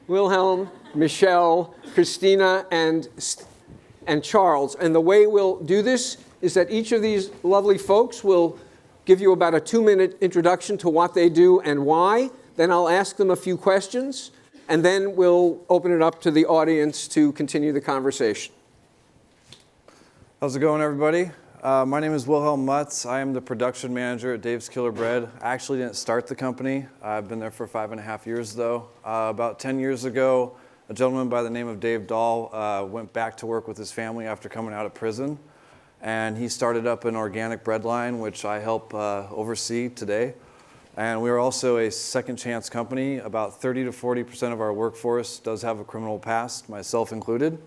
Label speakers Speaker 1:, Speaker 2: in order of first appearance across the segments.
Speaker 1: Wilhelm, Michelle, Christina, and Charles. And the way we'll do this is that each of these lovely folks will give you about a 2-minute introduction to what they do and why. Then I'll ask them a few questions, and then we'll open it up to the audience to continue the conversation.
Speaker 2: How's it going, everybody? My name is Wilhelm Mutz. I am the production manager at Dave's Killer Bread. I actually didn't start the company. I've been there for 5.5 years, though. About 10 years ago, a gentleman by the name of Dave Dahl went back to work with his family after coming out of prison. And he started up an organic bread line, which I help oversee today. And we are also a second chance company. About 30 to 40% of our workforce does have a criminal past, myself included.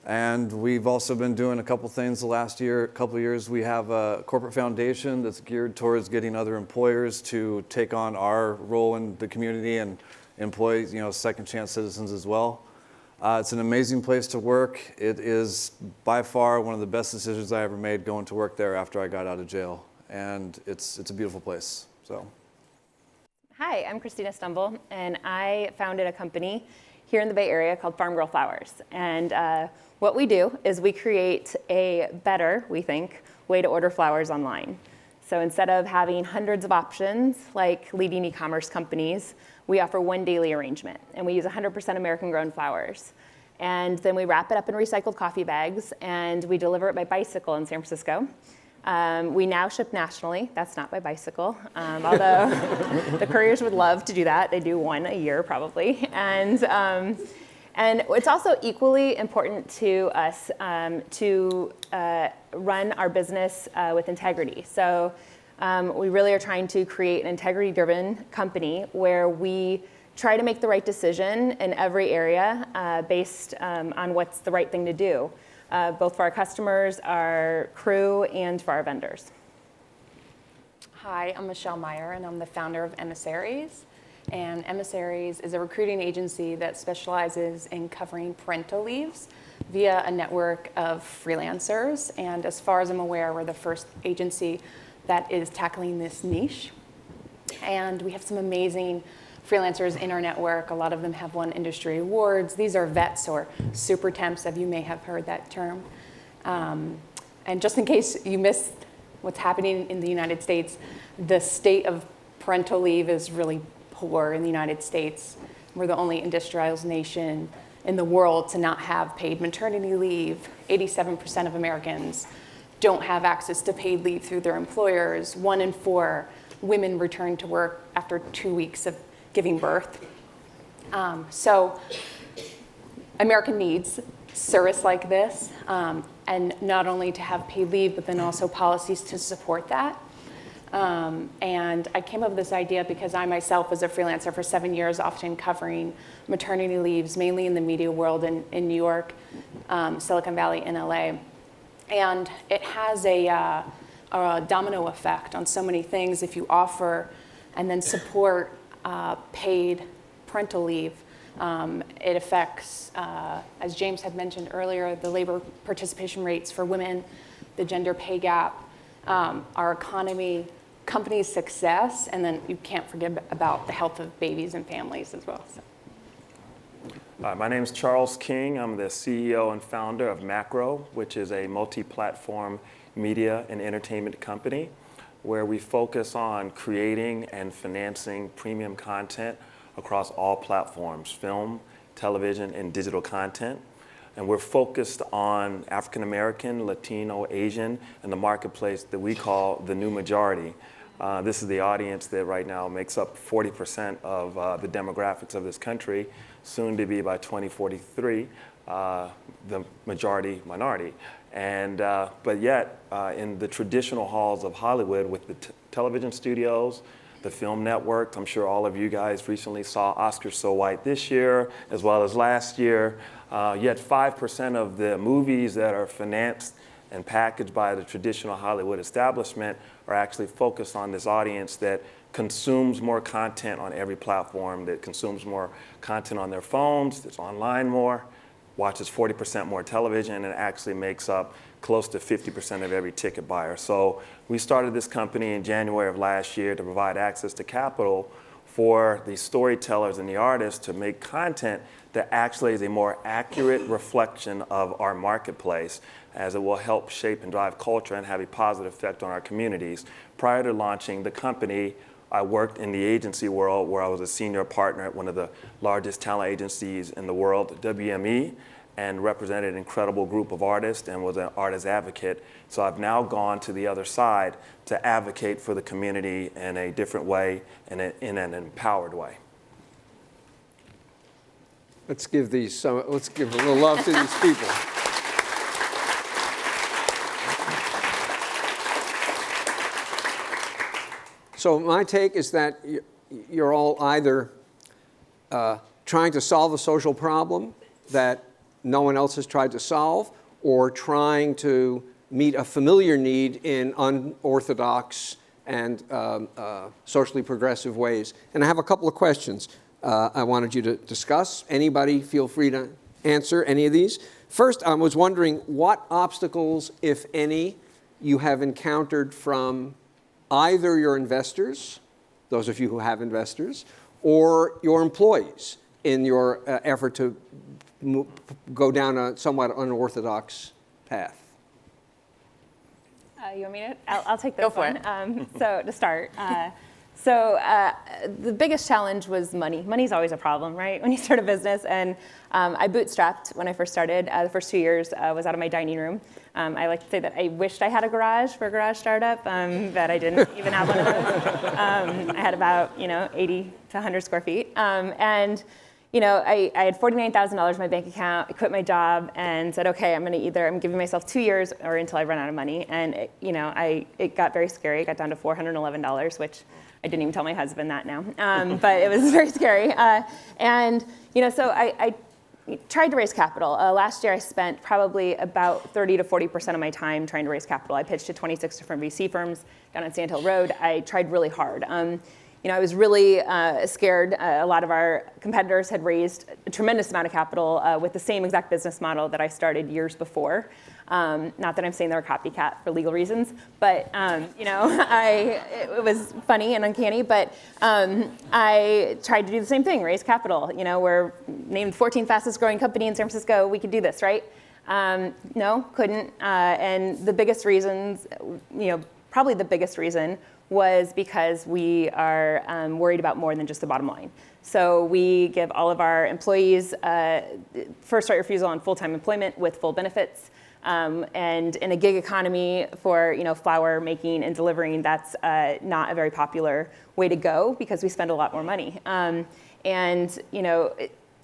Speaker 2: And we've also been doing a couple things the last couple of years. We have a corporate foundation that's geared towards getting other employers to take on our role in the community and employ, second chance citizens as well. It's an amazing place to work. It is by far one of the best decisions I ever made going to work there after I got out of jail. And it's a beautiful place. So.
Speaker 3: Hi, I'm Christina Stembel, and I founded a company here in the Bay Area called Farmgirl Flowers. And what we do is we create a better, we think, way to order flowers online. So instead of having hundreds of options like leading e-commerce companies, we offer one daily arrangement. And we use 100% American-grown flowers. And then we wrap it up in recycled coffee bags, and we deliver it by bicycle in San Francisco. We now ship nationally. That's not by bicycle, although the couriers would love to do that. They do one a year probably. And it's also equally important to us to run our business with integrity. So we really are trying to create an integrity-driven company where we try to make the right decision in every area based on what's the right thing to do. Both for our customers, our crew, and for our vendors.
Speaker 4: Hi, I'm Michelle Meyer, and I'm the founder of Emissaries. And Emissaries is a recruiting agency that specializes in covering parental leaves via a network of freelancers. And as far as I'm aware, we're the first agency that is tackling this niche. And we have some amazing freelancers in our network. A lot of them have won industry awards. These are vets or super temps, if you may have heard that term. And just in case you missed what's happening in the United States, the state of parental leave is really poor in the United States. We're the only industrialized nation in the world to not have paid maternity leave. 87% of Americans don't have access to paid leave through their employers. 1 in 4 women return to work after 2 weeks of giving birth. So America needs service like this, and not only to have paid leave, but then also policies to support that. And I came up with this idea because I myself was a freelancer for 7 years, often covering maternity leaves, mainly in the media world in New York, Silicon Valley, and LA. And it has a domino effect on so many things if you offer and then support paid parental leave. It affects, as James had mentioned earlier, the labor participation rates for women, the gender pay gap, our economy, company success, and then you can't forget about the health of babies and families as well. So.
Speaker 5: My name is Charles King. I'm the CEO and founder of Macro, which is a multi-platform media and entertainment company where we focus on creating and financing premium content across all platforms, film, television, and digital content. And we're focused on African American, Latino, Asian, and the marketplace that we call the new majority. This is the audience that right now makes up 40% of the demographics of this country, soon to be by 2043, the majority minority. And, but yet, in the traditional halls of Hollywood with the television studios, the film networks, I'm sure all of you guys recently saw Oscars So White this year, as well as last year. Yet 5% of the movies that are financed and packaged by the traditional Hollywood establishment are actually focused on this audience that consumes more content on every platform, that consumes more content on their phones, that's online more, watches 40% more television, and actually makes up close to 50% of every ticket buyer. So we started this company in January of last year to provide access to capital for the storytellers and the artists to make content that actually is a more accurate reflection of our marketplace, as it will help shape and drive culture and have a positive effect on our communities. Prior to launching the company, I worked in the agency world where I was a senior partner at one of the largest talent agencies in the world, WME, and represented an incredible group of artists and was an artist advocate. So I've now gone to the other side to advocate for the community in a different way and in an empowered way.
Speaker 1: Let's give let's give a little love to these people. So my take is that you're all either trying to solve a social problem that no one else has tried to solve, or trying to meet a familiar need in unorthodox and socially progressive ways. And I have a couple of questions I wanted you to discuss. Anybody feel free to answer any of these. First, I was wondering what obstacles, if any, you have encountered from either your investors, those of you who have investors, or your employees in your effort to go down a somewhat unorthodox path.
Speaker 3: You want me to? I'll take this
Speaker 4: Go for
Speaker 3: one.
Speaker 4: it.
Speaker 3: So to start, the biggest challenge was money. Money's always a problem, right? When you start a business, and I bootstrapped when I first started. The first 2 years was out of my dining room. I like to say that I wished I had a garage for a garage startup, but I didn't even have one of those. I had about 80 to 100 square feet, and I had $49,000 in my bank account. I quit my job and said, okay, I'm giving myself 2 years or until I run out of money. And it got very scary. It got down to $411, which I didn't even tell my husband that now. But it was very scary. So I tried to raise capital. Last year I spent probably about 30 to 40% of my time trying to raise capital. I pitched to 26 different VC firms down on Sand Hill Road. I tried really hard. I was really scared. A lot of our competitors had raised a tremendous amount of capital with the same exact business model that I started years before. Not that I'm saying they're a copycat for legal reasons, but it was funny and uncanny. But I tried to do the same thing, raise capital. We're named 14th fastest growing company in San Francisco. We could do this, right? No, couldn't. And the biggest reasons, probably the biggest reason was because we are worried about more than just the bottom line. So we give all of our employees first right refusal on full-time employment with full benefits. And in a gig economy for flower making and delivering, that's not a very popular way to go because we spend a lot more money.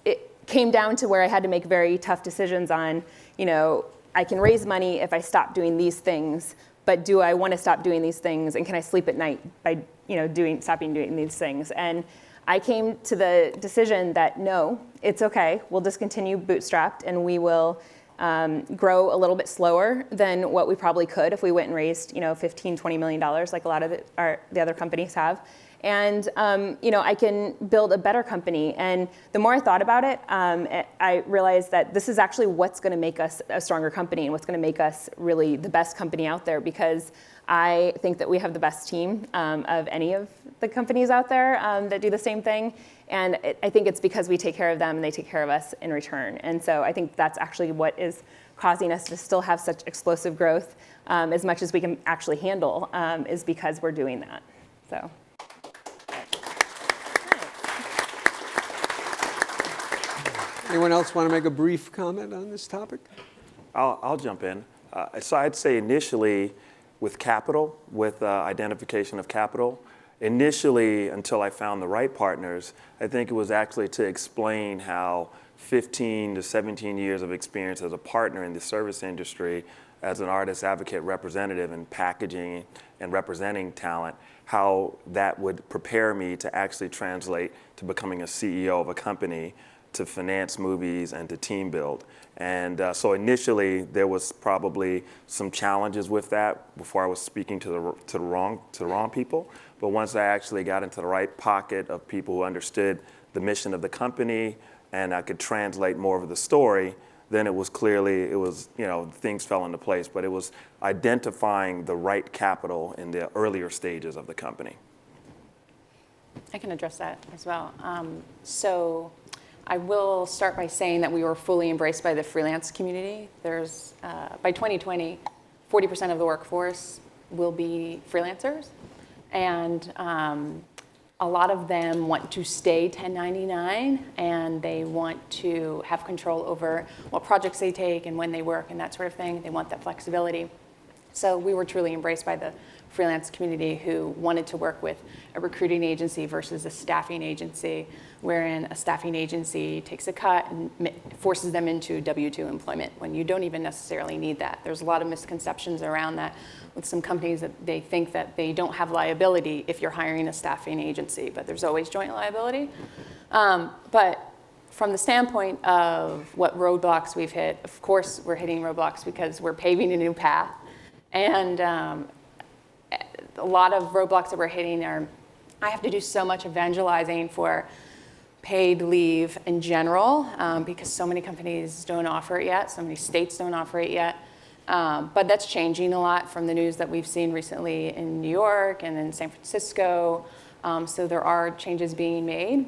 Speaker 3: It came down to where I had to make very tough decisions on, I can raise money if I stop doing these things, but do I want to stop doing these things, and can I sleep at night by stopping doing these things? And I came to the decision that no, it's okay. We'll just continue bootstrapped, and we will grow a little bit slower than what we probably could if we went and raised $15, $20 million like a lot of the other companies have. And I can build a better company. And the more I thought about it, I realized that this is actually what's going to make us a stronger company and what's going to make us really the best company out there, because I think that we have the best team of any of the companies out there that do the same thing. And I think it's because we take care of them and they take care of us in return. And so I think that's actually what is causing us to still have such explosive growth as much as we can actually handle, is because we're doing that. So.
Speaker 1: Anyone else want to make a brief comment on this topic?
Speaker 5: I'll jump in. So I'd say initially with capital, with identification of capital, initially until I found the right partners, I think it was actually to explain how 15 to 17 years of experience as a partner in the service industry, as an artist advocate representative in packaging and representing talent, how that would prepare me to actually translate to becoming a CEO of a company, to finance movies and to team build. And so initially there was probably some challenges with that before I was speaking to the wrong people. But once I actually got into the right pocket of people who understood the mission of the company and I could translate more of the story, then it was things fell into place. But it was identifying the right capital in the earlier stages of the company.
Speaker 4: I can address that as well. So I will start by saying that we were fully embraced by the freelance community. There's, by 2020, 40% of the workforce will be freelancers. And a lot of them want to stay 1099, and they want to have control over what projects they take and when they work and that sort of thing. They want that flexibility. So we were truly embraced by the freelance community who wanted to work with a recruiting agency versus a staffing agency, wherein a staffing agency takes a cut and forces them into W-2 employment when you don't even necessarily need that. There's a lot of misconceptions around that with some companies that they think that they don't have liability if you're hiring a staffing agency, but there's always joint liability. But from the standpoint of what roadblocks we've hit, of course we're hitting roadblocks because we're paving a new path. And a lot of roadblocks that we're hitting are, I have to do so much evangelizing for paid leave in general because so many companies don't offer it yet, so many states don't offer it yet. But that's changing a lot from the news that we've seen recently in New York and in San Francisco. So there are changes being made.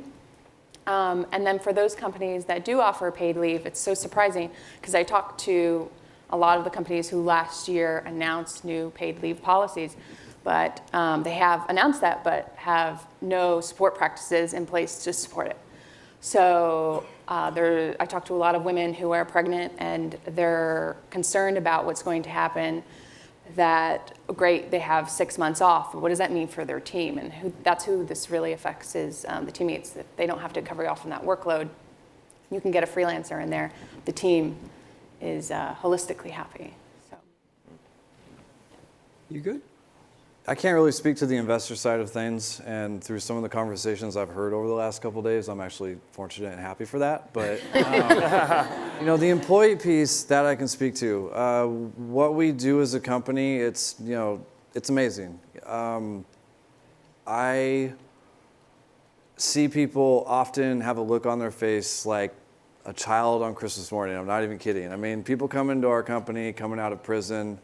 Speaker 4: And then for those companies that do offer paid leave, it's so surprising because I talked to a lot of the companies who last year announced new paid leave policies, but they have announced that but have no support practices in place to support it. So I talked to a lot of women who are pregnant and they're concerned about what's going to happen, that great, they have 6 months off, but what does that mean for their team? And that's who this really affects is the teammates, that they don't have to cover off on that workload. You can get a freelancer in there, the team is holistically happy. So.
Speaker 1: You good?
Speaker 2: I can't really speak to the investor side of things, and through some of the conversations I've heard over the last couple of days, I'm actually fortunate and happy for that. But the employee piece that I can speak to, what we do as a company, it's amazing. I see people often have a look on their face like a child on Christmas morning. I'm not even kidding. I mean, people come into our company, coming out of prison,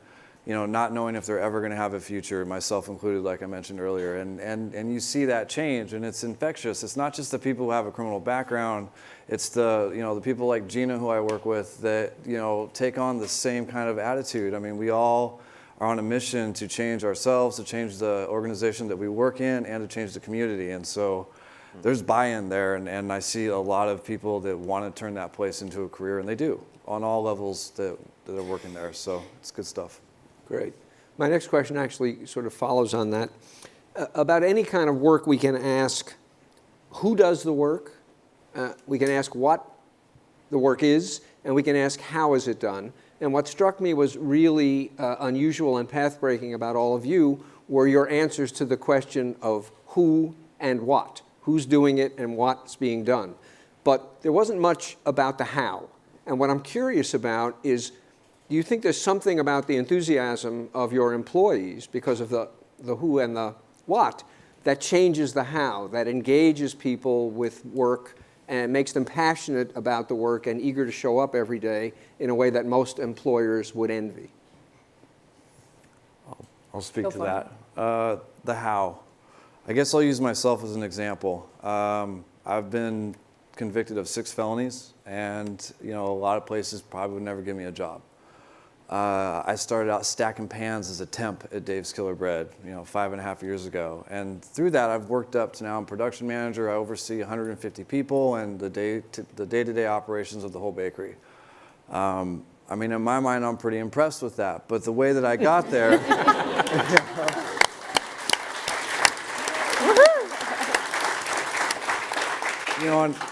Speaker 2: not knowing if they're ever going to have a future, myself included, like I mentioned earlier. And you see that change, and it's infectious. It's not just the people who have a criminal background. It's the people like Gina, who I work with, that, take on the same kind of attitude. I mean, we all are on a mission to change ourselves, to change the organization that we work in, and to change the community. And so there's buy-in there, and I see a lot of people that want to turn that place into a career, and they do, on all levels that are working there. So it's good stuff.
Speaker 1: Great. My next question actually sort of follows on that. About any kind of work, we can ask who does the work, we can ask what the work is, and we can ask how is it done. And what struck me was really unusual and path-breaking about all of you were your answers to the question of who and what, who's doing it and what's being done. But there wasn't much about the how. And what I'm curious about is, do you think there's something about the enthusiasm of your employees because of the who and the what that changes the how, that engages people with work and makes them passionate about the work and eager to show up every day in a way that most employers would envy?
Speaker 2: I'll speak to that. The how. I guess I'll use myself as an example. I've been convicted of 6 felonies, and a lot of places probably would never give me a job. I started out stacking pans as a temp at Dave's Killer Bread, 5.5 years ago. And through that, I've worked up to now I'm production manager. I oversee 150 people and the day-to-day operations of the whole bakery. I mean, in my mind, I'm pretty impressed with that. But the way that I got there,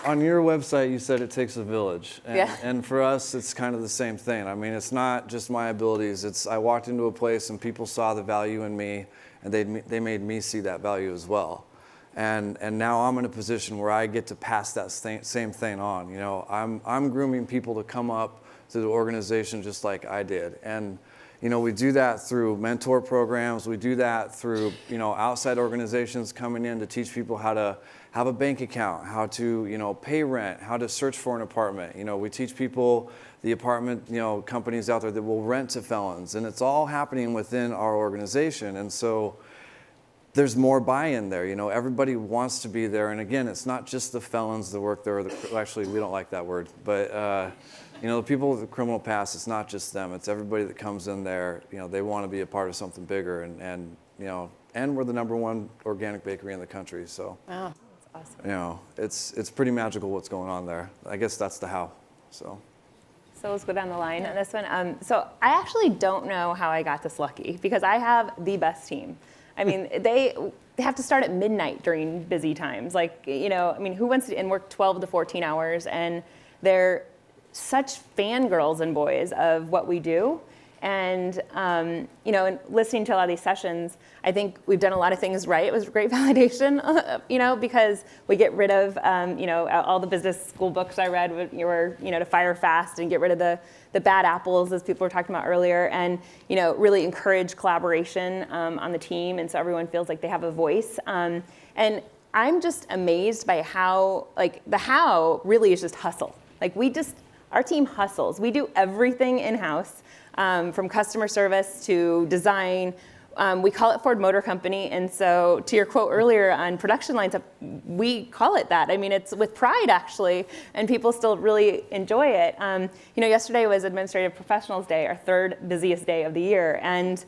Speaker 2: on your website, you said it takes a village. And for us, it's kind of the same thing. I mean, it's not just my abilities. I walked into a place and people saw the value in me, and they made me see that value as well. And now I'm in a position where I get to pass that same thing on. I'm grooming people to come up to the organization just like I did. And we do that through mentor programs. We do that through outside organizations coming in to teach people how to have a bank account, how to pay rent, how to search for an apartment. We teach people the apartment companies out there that will rent to felons, and it's all happening within our organization. And so there's more buy-in there. Everybody wants to be there. And again, it's not just the felons that work there. Actually, we don't like that word. But, the people with the criminal past, it's not just them. It's everybody that comes in there. They want to be a part of something bigger. And we're the #1 organic bakery in the country. So,
Speaker 3: Wow, that's awesome.
Speaker 2: It's pretty magical what's going on there. I guess that's the how. So
Speaker 3: let's go down the line on this one. So I actually don't know how I got this lucky because I have the best team. I mean, they have to start at midnight during busy times. Who wants to work 12 to 14 hours? And they're such fangirls and boys of what we do. And, and listening to a lot of these sessions, I think we've done a lot of things right. It was great validation, because we get rid of, all the business school books I read were, to fire fast and get rid of the bad apples, as people were talking about earlier, and, really encourage collaboration on the team. And so everyone feels like they have a voice. And I'm just amazed by how, the how really is just hustle. Our team hustles. We do everything in-house. From customer service to design. We call it Ford Motor Company, and so to your quote earlier on production lines, we call it that. I mean, it's with pride, actually, and people still really enjoy it. Yesterday was Administrative Professionals Day, our 3rd busiest day of the year, and,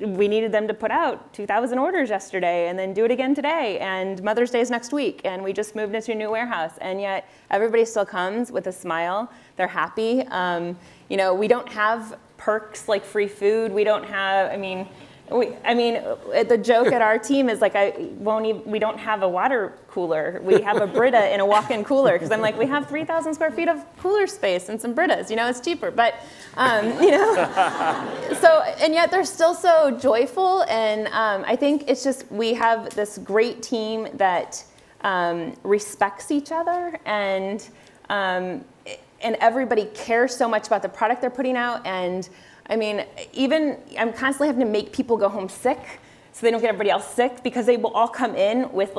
Speaker 3: we needed them to put out 2,000 orders yesterday and then do it again today, and Mother's Day is next week, and we just moved into a new warehouse, and yet everybody still comes with a smile. They're happy. We don't have perks like free food. We don't have, the joke at our team is we don't have a water cooler. We have a Brita in a walk-in cooler, because I'm like, we have 3,000 square feet of cooler space and some Britas, it's cheaper. But, so, and yet they're still so joyful. And I think it's just, we have this great team that respects each other, and everybody cares so much about the product they're putting out. And even I'm constantly having to make people go home sick so they don't get everybody else sick, because they will all come in with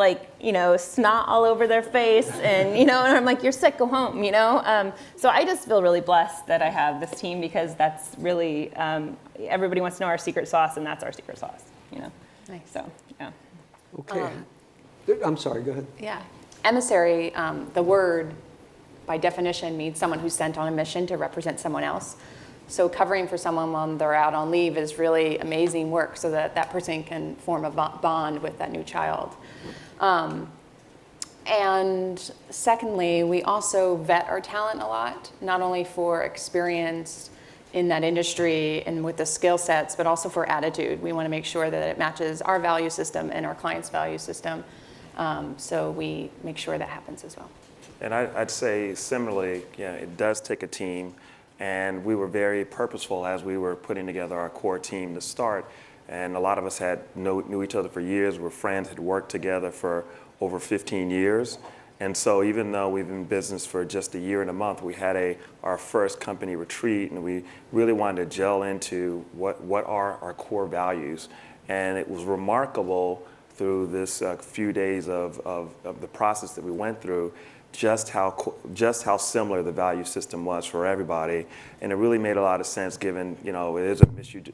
Speaker 3: snot all over their face, and and I'm like, you're sick, go home, So I just feel really blessed that I have this team, because that's really, everybody wants to know our secret sauce, and that's our secret sauce,
Speaker 4: Nice.
Speaker 3: So, yeah.
Speaker 1: Okay. I'm sorry, go ahead.
Speaker 4: Yeah. Emissary, the word by definition means someone who's sent on a mission to represent someone else. So covering for someone when they're out on leave is really amazing work, so that that person can form a bond with that new child. And secondly, we also vet our talent a lot, not only for experience in that industry and with the skill sets, but also for attitude. We want to make sure that it matches our value system and our clients' value system. So we make sure that happens as well.
Speaker 5: And I'd say similarly, it does take a team, and we were very purposeful as we were putting together our core team to start. And a lot of us knew each other for years. We're friends, had worked together for over 15 years. And so even though we've been in business for just a year and a month, we had our first company retreat, and we really wanted to gel into what are our core values. And it was remarkable through this few days of the process that we went through, just how similar the value system was for everybody. And it really made a lot of sense, given it is a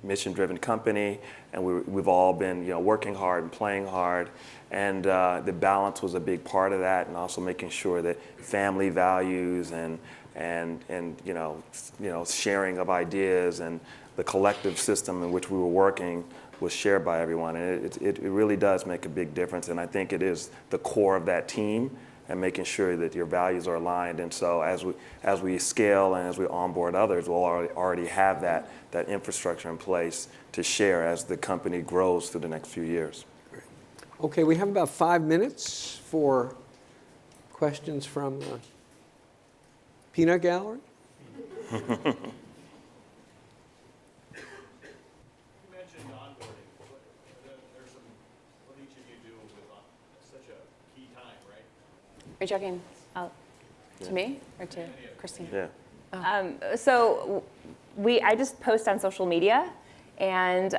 Speaker 5: mission-driven company, and we've all been working hard and playing hard, and the balance was a big part of that, and also making sure that family values and sharing of ideas and the collective system in which we were working was shared by everyone. And it really does make a big difference, and I think it is the core of that team, and making sure that your values are aligned. And so as we scale and as we onboard others, we'll already have that infrastructure in place to share as the company grows through the next few years.
Speaker 1: Great. Okay, we have about 5 minutes for questions from the peanut gallery.
Speaker 4: Are you talking to me or to Christina?
Speaker 5: Yeah.
Speaker 3: So I just post on social media, and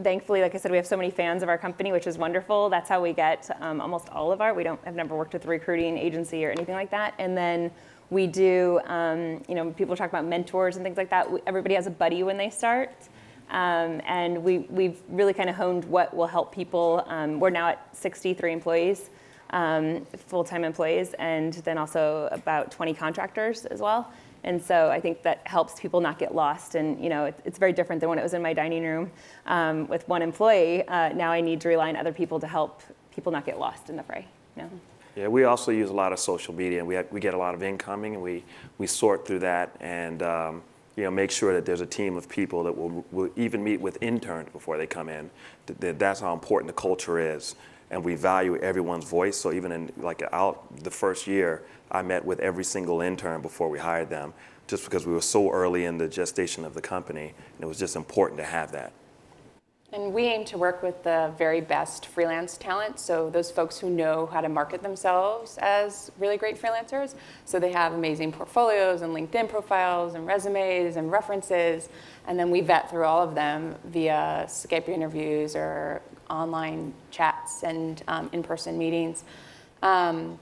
Speaker 3: thankfully, like I said, we have so many fans of our company, which is wonderful. That's how we get almost all of I've never worked with a recruiting agency or anything like that. And then we do, people talk about mentors and things like that. Everybody has a buddy when they start. And we've really kind of honed what will help people. We're now at 63 employees, full-time employees, and then also about 20 contractors as well. And so I think that helps people not get lost. And it's very different than when it was in my dining room with one employee. Now I need to rely on other people to help people not get lost in the fray.
Speaker 5: Yeah, we also use a lot of social media, and we get a lot of incoming, and we sort through that and make sure that there's a team of people that will even meet with interns before they come in. That's how important the culture is, and we value everyone's voice. So even in the first year, I met with every single intern before we hired them, just because we were so early in the gestation of the company, and it was just important to have that.
Speaker 4: And we aim to work with the very best freelance talent, so those folks who know how to market themselves as really great freelancers. So they have amazing portfolios and LinkedIn profiles and resumes and references, and then we vet through all of them via Skype interviews or online chats and in-person meetings. And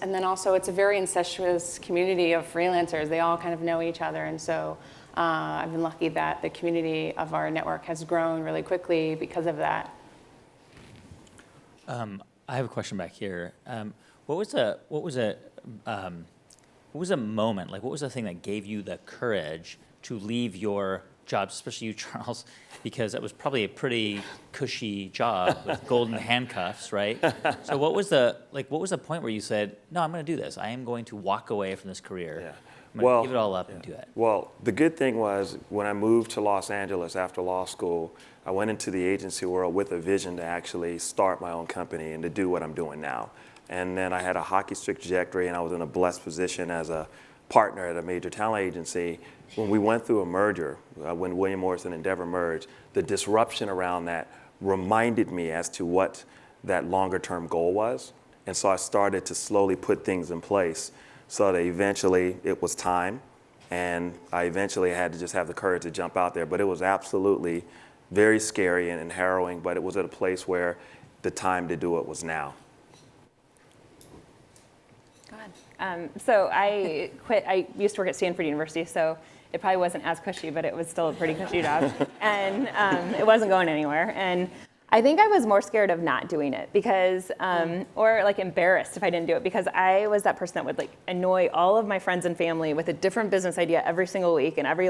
Speaker 4: then also it's a very incestuous community of freelancers. They all kind of know each other, and so I've been lucky that the community of our network has grown really quickly because of that.
Speaker 6: I have a question back here. What was a moment, like what was the thing that gave you the courage to leave your job, especially you, Charles, because it was probably a pretty cushy job with golden handcuffs, right? So what was the point where you said, no, I'm going to do this. I am going to walk away from this career.
Speaker 5: Yeah.
Speaker 6: I'm going to give it all up and do it.
Speaker 5: Well, the good thing was when I moved to Los Angeles after law school, I went into the agency world with a vision to actually start my own company and to do what I'm doing now. And then I had a hockey stick trajectory, and I was in a blessed position as a partner at a major talent agency. When we went through a merger, when William Morris and Endeavor merged, the disruption around that reminded me as to what that longer term goal was. And so I started to slowly put things in place so that eventually it was time, and I eventually had to just have the courage to jump out there. But it was absolutely very scary and harrowing, but it was at a place where the time to do it was now.
Speaker 3: So I quit. I used to work at Stanford University, so it probably wasn't as cushy, but it was still a pretty cushy job. And it wasn't going anywhere. And I think I was more scared of not doing it because, or like embarrassed if I didn't do it, because I was that person that would like annoy all of my friends and family with a different business idea every single week, and every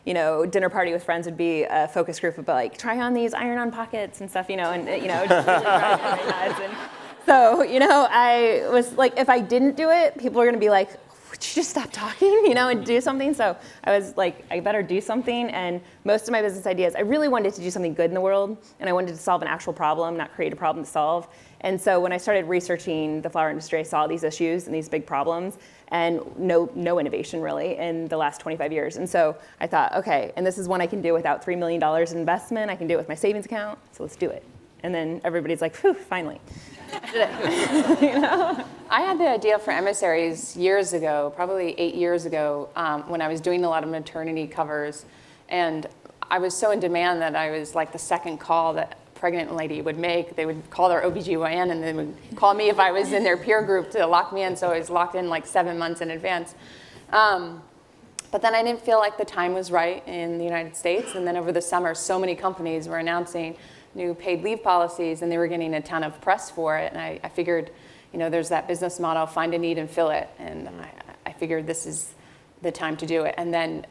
Speaker 3: dinner party with friends would be a focus group about like, try on these iron-on pockets and stuff, and just really drive everybody nuts. And so, I was like, if I didn't do it, people were gonna be like, would you just stop talking, and do something? So I was like, I better do something. And most of my business ideas, I really wanted to do something good in the world, and I wanted to solve an actual problem, not create a problem to solve. And so when I started researching the flower industry, I saw these issues and these big problems, and no innovation really in the last 25 years. And so I thought, okay, and this is one I can do without $3 million in investment. I can do it with my savings account, so let's do it. And then everybody's like, whew, finally. Did it.
Speaker 4: I had the idea for Emissaries years ago, probably 8 years ago, when I was doing a lot of maternity covers. And I was so in demand that I was like the second call that a pregnant lady would make. They would call their OBGYN, and they would call me if I was in their peer group to lock me in. So I was locked in like 7 months in advance. But then I didn't feel like the time was right in the United States. And then over the summer, so many companies were announcing new paid leave policies, and they were getting a ton of press for it. And I figured, there's that business model, find a need and fill it. And I figured this is the time to do it. And then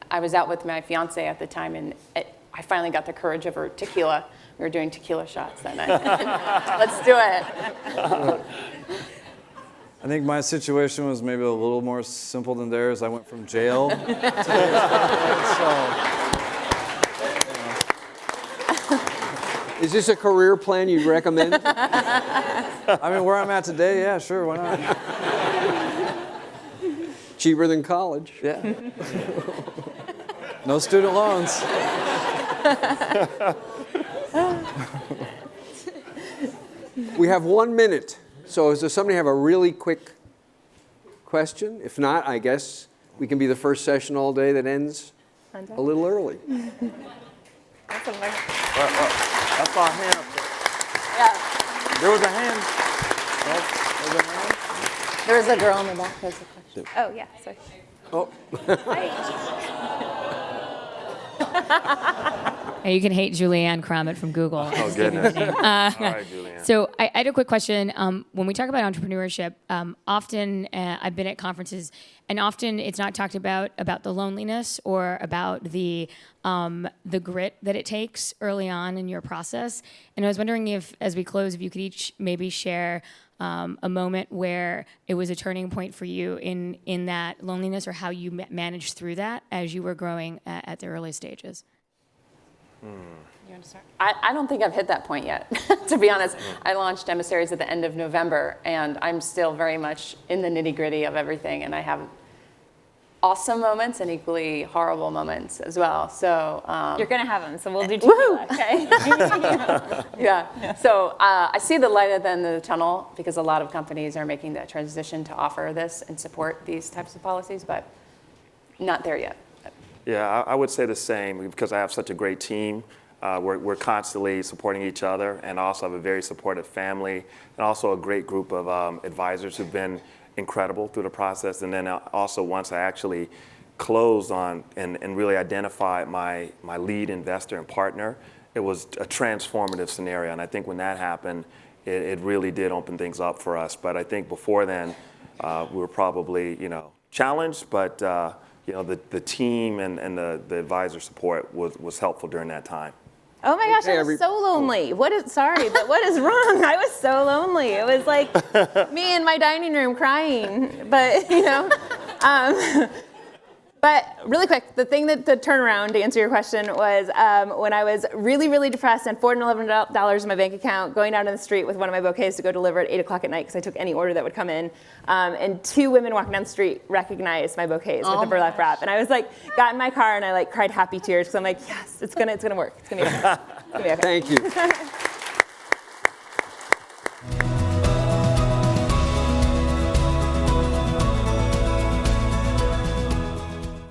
Speaker 4: I was out with my fiance at the time, and I finally got the courage over tequila. We were doing tequila shots that night. Let's do it.
Speaker 2: I think my situation was maybe a little more simple than theirs. I went from jail to this, so.
Speaker 1: Is this a career plan you'd recommend?
Speaker 2: I mean, where I'm at today, yeah, sure, why not?
Speaker 1: Cheaper than college.
Speaker 2: Yeah. No student loans.
Speaker 1: We have 1 minute. So does somebody have a really quick question? If not, I guess we can be the first session all day that ends a little early.
Speaker 3: Awesome.
Speaker 5: I saw a hand up there.
Speaker 3: Yeah.
Speaker 5: There was a hand.
Speaker 4: There was a girl in the back. There's a question.
Speaker 3: Oh, yeah, sorry.
Speaker 1: Oh.
Speaker 7: You can hate Julianne Cromit from Google.
Speaker 5: Oh, goodness. All right, Julianne.
Speaker 7: So I had a quick question. When we talk about entrepreneurship, often I've been at conferences, and often it's not talked about the loneliness or about the grit that it takes early on in your process. And I was wondering if, as we close, if you could each maybe share a moment where it was a turning point for you in that loneliness, or how you managed through that as you were growing at the early stages.
Speaker 4: You want to start? I don't think I've hit that point yet, to be honest. I launched Emissaries at the end of November, and I'm still very much in the nitty-gritty of everything, and I have awesome moments and equally horrible moments as well. So
Speaker 3: You're going to have them, so we'll do tequila, okay?
Speaker 4: yeah. So I see the light at the end of the tunnel, because a lot of companies are making that transition to offer this and support these types of policies, but not there yet.
Speaker 5: Yeah, I would say the same, because I have such a great team. We're constantly supporting each other, and also have a very supportive family, and also a great group of advisors who've been incredible through the process. And then also, once I actually closed on and really identified my lead investor and partner, it was a transformative scenario. And I think when that happened, it really did open things up for us. But I think before then, we were probably, challenged, but the team and the advisor support was helpful during that time.
Speaker 3: Oh my gosh,
Speaker 1: Okay,
Speaker 3: I was so lonely. Sorry, but what is wrong? I was so lonely. It was like me in my dining room crying. But, but really quick, the thing that the turnaround, to answer your question, was when I was really, really depressed and $411 in my bank account, going out on the street with one of my bouquets to go deliver at 8 o'clock at night, because I took any order that would come in. And 2 women walking down the street recognized my bouquets with the burlap wrap. And I was like, got in my car and I cried happy tears, because I'm like, yes, it's gonna work. It's gonna be okay. It's gonna be okay.
Speaker 1: Thank you.